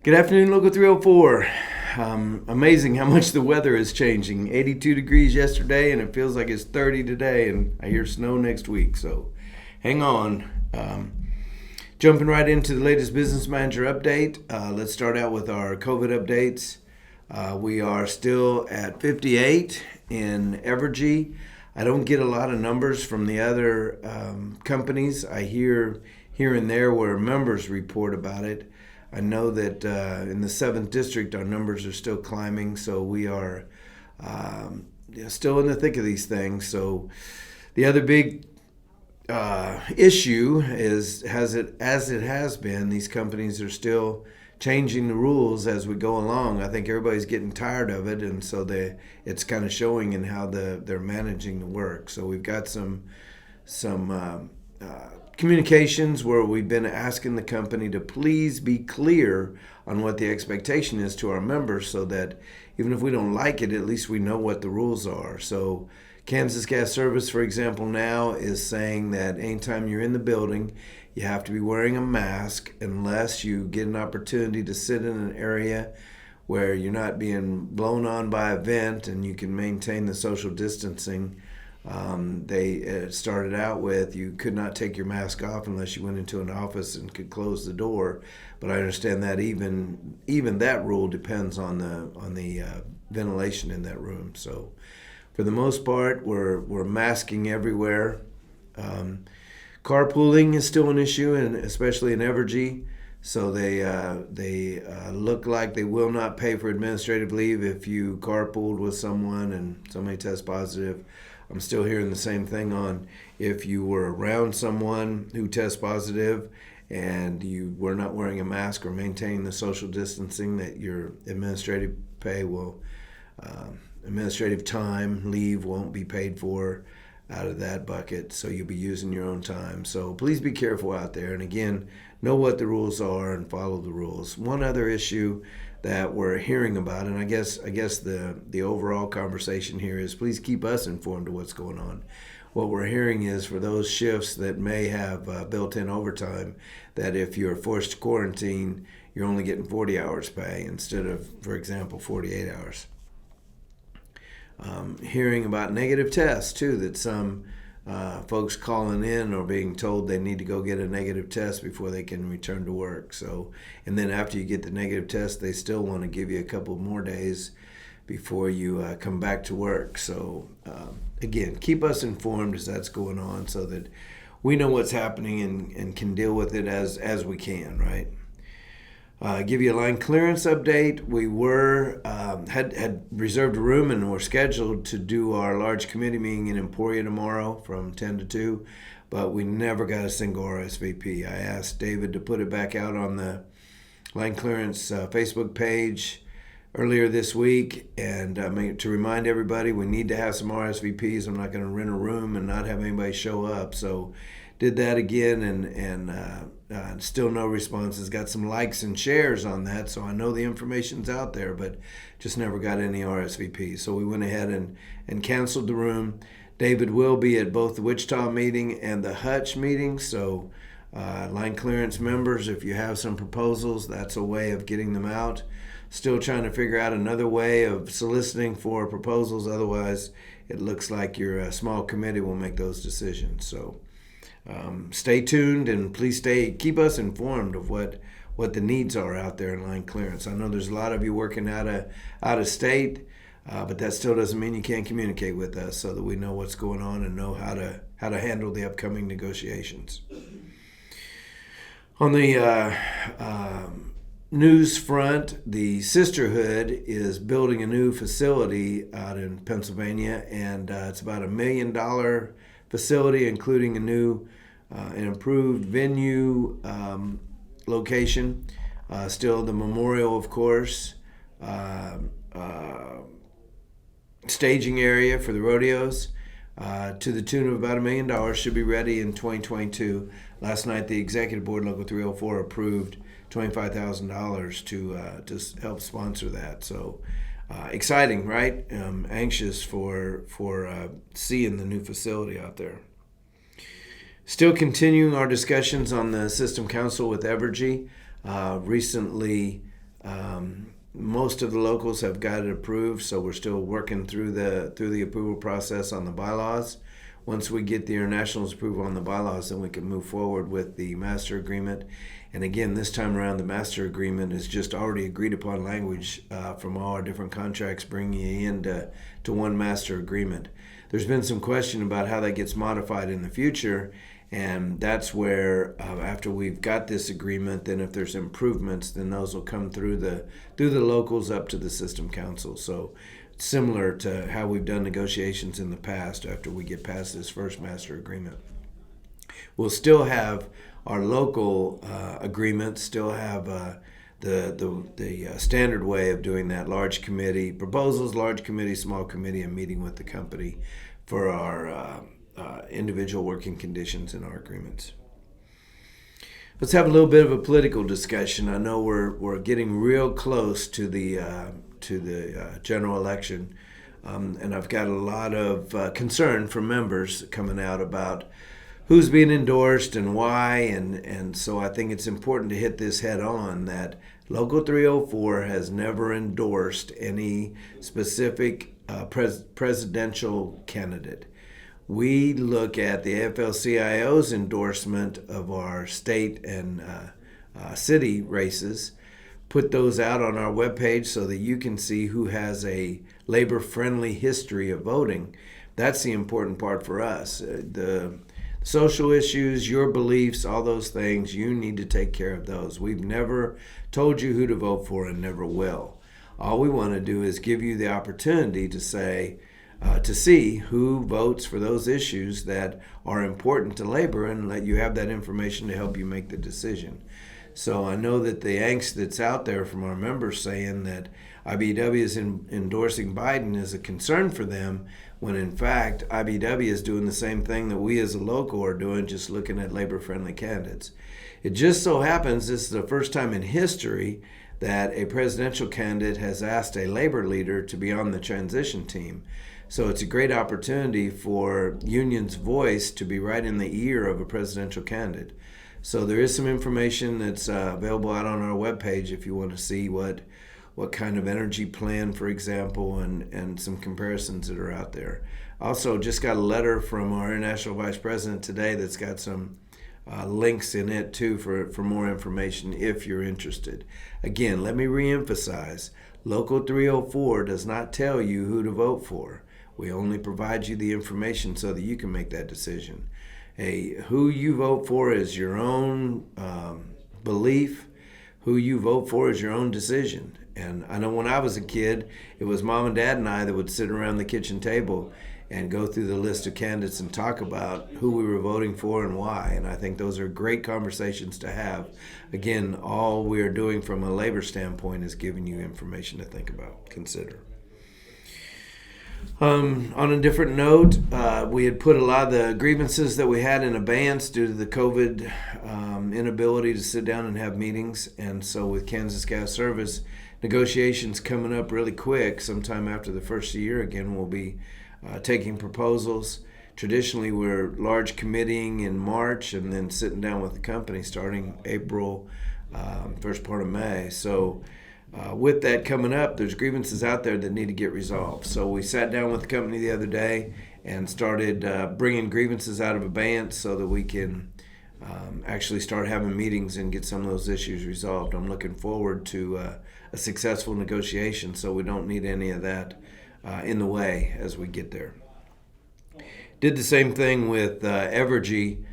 Good afternoon, Local 304. Amazing how much the weather is changing. 82 degrees yesterday, and it feels like it's 30 today, and I hear snow next week, so hang on. Jumping right into the latest business manager update. Let's start out with our COVID updates. We are still at 58 in Evergy. I don't get a lot of numbers from the other companies. I hear here and there where members report about it. I know that in the 7th District, our numbers are still climbing, so we are still in the thick of these things. So the other big issue is, as it has been, these companies are still changing the rules as we go along. I think everybody's getting tired of it, and so it's kind of showing in how they're managing the work. So we've got some communications where we've been asking the company to please be clear on what the expectation is to our members, so that even if we don't like it, at least we know what the rules are. So Kansas Gas Service, for example, now is saying that anytime you're in the building, you have to be wearing a mask unless you get an opportunity to sit in an area where you're not being blown on by a vent and you can maintain the social distancing. They started out with you could not take your mask off unless you went into an office and could close the door. But I understand that even that rule depends on the ventilation in that room. So for the most part, we're masking everywhere. Carpooling is still an issue, and especially in Evergy. So they look like they will not pay for administrative leave if you carpooled with someone and somebody tests positive. I'm still hearing the same thing on if you were around someone who tests positive and you were not wearing a mask or maintaining the social distancing, that your administrative pay will, administrative time, leave won't be paid for out of that bucket, so you'll be using your own time. So please be careful out there, and again, know what the rules are and follow the rules. One other issue that we're hearing about, and I guess the overall conversation here is please keep us informed of what's going on. What we're hearing is for those shifts that may have built-in overtime, that if you're forced to quarantine, you're only getting 40 hours pay instead of, for example, 48 hours. Hearing about negative tests too, that some folks calling in or being told they need to go get a negative test before they can return to work. So, and then after you get the negative test, they still want to give you a couple more days before you come back to work. So again, keep us informed as that's going on, so that we know what's happening and can deal with it as we can, right? Give you a line clearance update. We had reserved a room and were scheduled to do our large committee meeting in Emporia tomorrow from 10 to 2, but we never got a single RSVP. I asked David to put it back out on the line clearance Facebook page earlier this week, and to remind everybody we need to have some RSVPs. I'm not going to rent a room and not have anybody show up. So did that again, and still no responses. Got some likes and shares on that, so I know the information's out there, but just never got any RSVPs. So we went ahead and canceled the room. David will be at both the Wichita meeting and the Hutch meeting, so line clearance members, if you have some proposals, that's a way of getting them out. Still trying to figure out another way of soliciting for proposals. Otherwise, it looks like your small committee will make those decisions. So stay tuned, and please keep us informed of what the needs are out there in line clearance. I know there's a lot of you working out of state, but that still doesn't mean you can't communicate with us, so that we know what's going on and know how to handle the upcoming negotiations. On the news front, the Sisterhood is building a new facility out in Pennsylvania, and it's about $1 million facility, including a new and improved venue location. Still the memorial, of course, staging area for the rodeos, to the tune of about $1 million, should be ready in 2022. Last night, the Executive Board, Local 304, approved $25,000 to help sponsor that. So exciting, right? Anxious for seeing the new facility out there. Still continuing our discussions on the System Council with Evergy. Recently Most of the locals have got it approved, so we're still working through the approval process on the bylaws. Once we get the international's approval on the bylaws, then we can move forward with the master agreement. And again, this time around, the master agreement is just already agreed upon language from all our different contracts, bringing you into one master agreement. There's been some question about how that gets modified in the future, and that's where after we've got this agreement, then if there's improvements, then those will come through the locals up to the system council. So similar to how we've done negotiations in the past after we get past this first master agreement. We'll still have our local agreements, still have the standard way of doing that: large committee proposals, large committee, small committee, and meeting with the company for our individual working conditions in our agreements. Let's have a little bit of a political discussion. I know we're getting real close to the general election, and I've got a lot of concern from members coming out about who's being endorsed and why, and so I think it's important to hit this head on that Local 304 has never endorsed any specific presidential candidate. We look at the AFL-CIO's endorsement of our state and city races, put those out on our webpage so that you can see who has a labor-friendly history of voting. That's the important part for us. The social issues, your beliefs, all those things, you need to take care of those. We've never told you who to vote for and never will. All we want to do is give you the opportunity to say, to see who votes for those issues that are important to labor and let you have that information to help you make the decision. So I know that the angst that's out there from our members saying that IBEW is endorsing Biden is a concern for them, when in fact IBEW is doing the same thing that we as a local are doing, just looking at labor-friendly candidates. It just so happens this is the first time in history that a presidential candidate has asked a labor leader to be on the transition team. So it's a great opportunity for union's voice to be right in the ear of a presidential candidate. So there is some information that's available out on our webpage if you want to see what kind of energy plan, for example, and some comparisons that are out there. Also, just got a letter from our international vice president today that's got some links in it too for more information if you're interested. Again, let me reemphasize, Local 304 does not tell you who to vote for. We only provide you the information so that you can make that decision. Who you vote for is your own belief. Who you vote for is your own decision. And I know when I was a kid, it was Mom and Dad and I that would sit around the kitchen table and go through the list of candidates and talk about who we were voting for and why. And I think those are great conversations to have. Again, all we are doing from a labor standpoint is giving you information to think about, consider. On a different note, we had put a lot of the grievances that we had in abeyance due to the COVID inability to sit down and have meetings. And so with Kansas Gas Service, negotiations coming up really quick. Sometime after the first year, again, we'll be taking proposals. Traditionally, we're large committeeing in March and then sitting down with the company starting April, first part of May. So with that coming up, there's grievances out there that need to get resolved. So we sat down with the company the other day and started bringing grievances out of abeyance so that we can actually start having meetings and get some of those issues resolved. I'm looking forward to a successful negotiation so we don't need any of that in the way as we get there. Did the same thing with Evergy,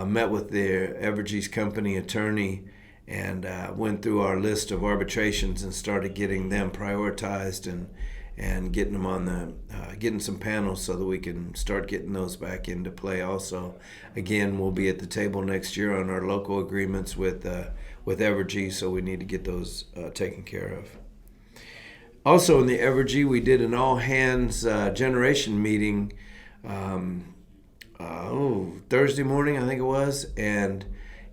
met with Evergy's company attorney and went through our list of arbitrations and started getting them prioritized and getting them on getting some panels so that we can start getting those back into play also. Again, we'll be at the table next year on our local agreements with Evergy, so we need to get those taken care of. Also in the Evergy, we did an all-hands generation meeting Thursday morning, I think it was, and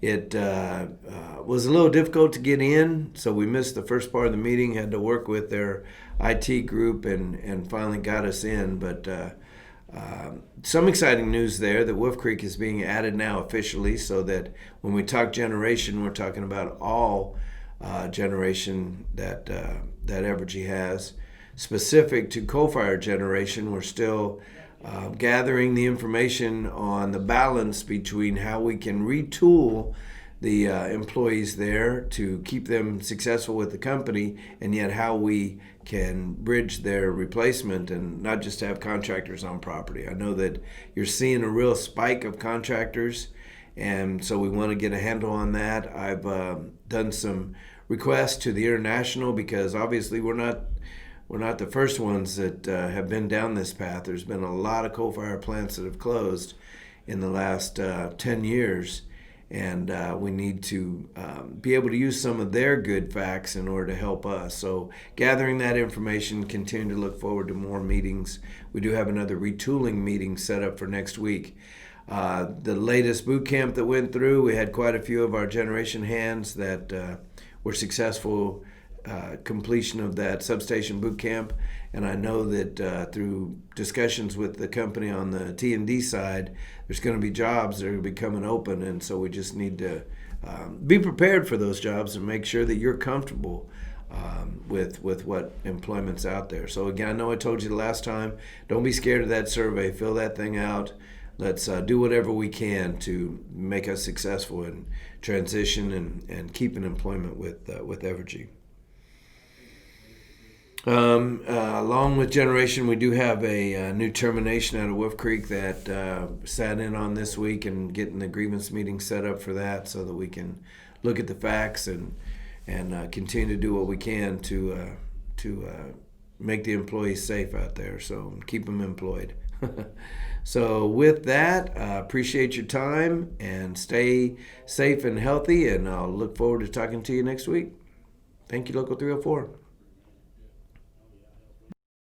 it was a little difficult to get in, so we missed the first part of the meeting, had to work with their IT group and finally got us in. But some exciting news there that Wolf Creek is being added now officially, so that when we talk generation, we're talking about all generation that Evergy has. Specific to coal-fired generation, we're still gathering the information on the balance between how we can retool the employees there to keep them successful with the company, and yet how we can bridge their replacement and not just have contractors on property. I know that you're seeing a real spike of contractors, and so we want to get a handle on that. I've done some requests to the international, because obviously we're not the first ones that have been down this path. There's been a lot of coal-fired plants that have closed in the last 10 years, and we need to be able to use some of their good facts in order to help us. So gathering that information, continue to look forward to more meetings. We do have another retooling meeting set up for next week. The latest boot camp that went through, we had quite a few of our generation hands that were successful completion of that substation boot camp, and I know that through discussions with the company on the T&D side, there's going to be jobs that are going to be coming open, and so we just need to be prepared for those jobs and make sure that you're comfortable with what employment's out there. So again, I know I told you the last time, don't be scared of that survey. Fill that thing out. Let's do whatever we can to make us successful in transition and keeping employment with Evergy. Along with generation, we do have a new termination out of Wolf Creek that sat in on this week, and getting the grievance meeting set up for that so that we can look at the facts and continue to do what we can to make the employees safe out there, so keep them employed. So with that, appreciate your time and stay safe and healthy, and I'll look forward to talking to you next week. Thank you, Local 304.